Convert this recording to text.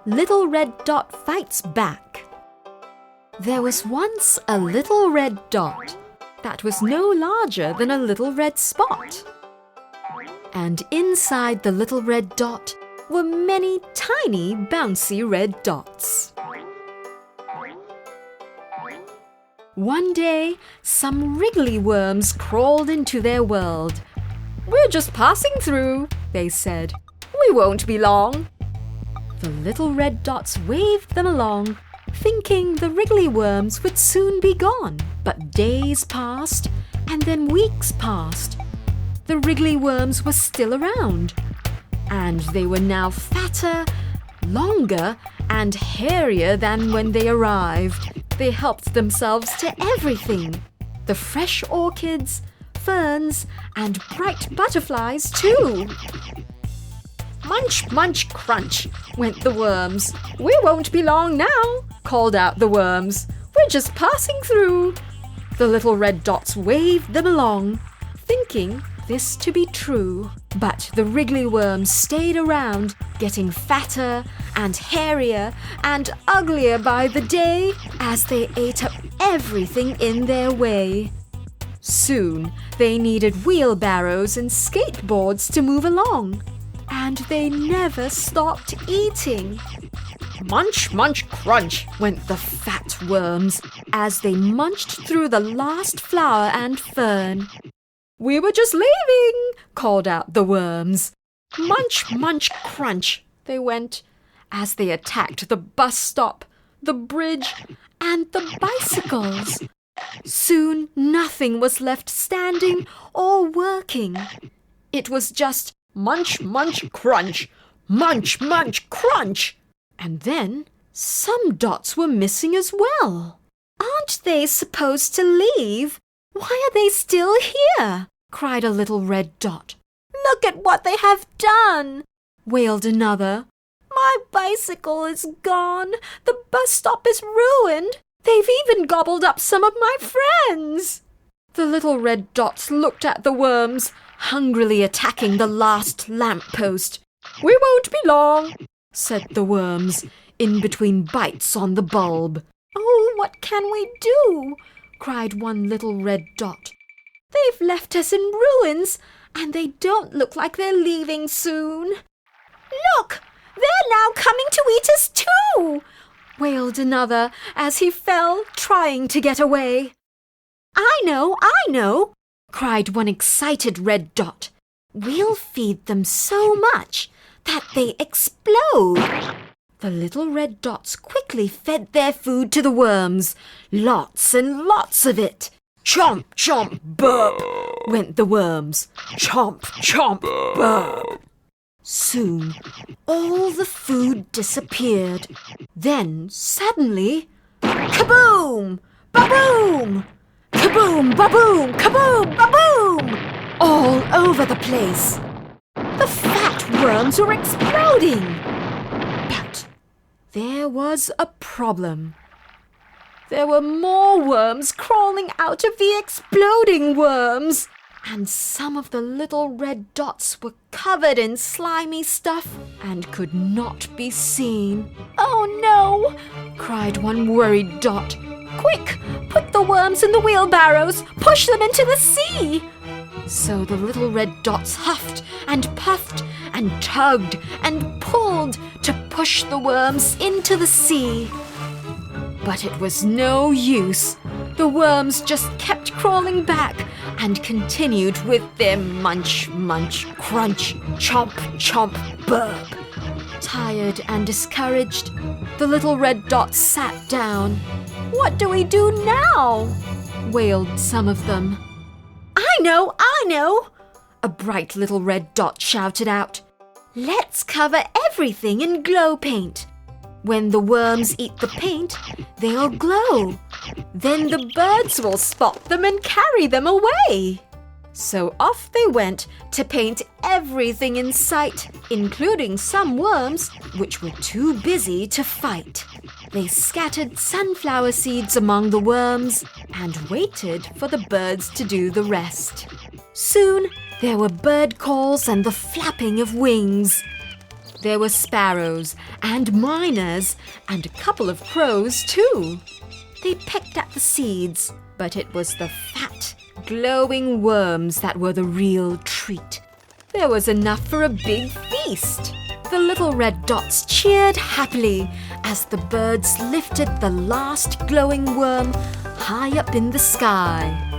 Little Red Dot Fights Back. There was once a little red dot that was no larger than a little red spot. And inside the little red dot were many tiny bouncy red dots. One day, some wriggly worms crawled into their world. "We're just passing through," they said. "We won't be long." The little red dots waved them along, thinking the wriggly worms would soon be gone. But days passed, and then weeks passed. The wriggly worms were still around, and they were now fatter, longer, and hairier than when they arrived. They helped themselves to everything. The fresh orchids, ferns, and bright butterflies too. "Munch, munch, crunch," went the worms. "We won't be long now," called out the worms. "We're just passing through." The little red dots waved them along, thinking this to be true. But the wriggly worms stayed around, getting fatter and hairier and uglier by the day as they ate up everything in their way. Soon they needed wheelbarrows and skateboards to move along, and they never stopped eating. "Munch, munch, crunch," went the fat worms as they munched through the last flower and fern. "We were just leaving," called out the worms. "Munch, munch, crunch," they went as they attacked the bus stop, the bridge, and the bicycles. Soon nothing was left standing or working. It was just munch, munch, crunch, munch, munch, crunch. And then some dots were missing as well. "Aren't they supposed to leave? Why are they still here?" cried a little red dot. "Look at what they have done," wailed another. "My bicycle is gone. The bus stop is ruined. They've even gobbled up some of my friends." The little red dots looked at the worms, hungrily attacking the last lamppost. "We won't be long," said the worms, in between bites on the bulb. "Oh, what can we do?" cried one little red dot. "They've left us in ruins, and they don't look like they're leaving soon." "Look, they're now coming to eat us too," wailed another as he fell, trying to get away. I know, cried one excited red dot. "We'll feed them so much that they explode." The little red dots quickly fed their food to the worms, lots and lots of it. "Chomp, chomp, burp," went the worms. "Chomp, chomp, burp." Soon, all the food disappeared. Then, suddenly, kaboom! Ba-boom! Kaboom! Ba-boom! Kaboom! Ba-boom! All over the place. The fat worms were exploding. But there was a problem. There were more worms crawling out of the exploding worms, and some of the little red dots were covered in slimy stuff and could not be seen. "Oh no!" cried one worried dot. "Quick, put the worms in the wheelbarrows, push them into the sea." So the little red dots huffed and puffed and tugged and pulled to push the worms into the sea. But it was no use. The worms just kept crawling back and continued with their munch, munch, crunch, chomp, chomp, burp. Tired and discouraged, the little red dots sat down. "What do we do now?" wailed some of them. I know, a bright little red dot shouted out. "Let's cover everything in glow paint. When the worms eat the paint, they'll glow. Then the birds will spot them and carry them away." So off they went to paint everything in sight, including some worms which were too busy to fight. They scattered sunflower seeds among the worms and waited for the birds to do the rest. Soon there were bird calls and the flapping of wings. There were sparrows and miners and a couple of crows too. They pecked at the seeds, but it was the fat, glowing worms that were the real treat. There was enough for a big feast. The little red dots cheered happily as the birds lifted the last glowing worm high up in the sky.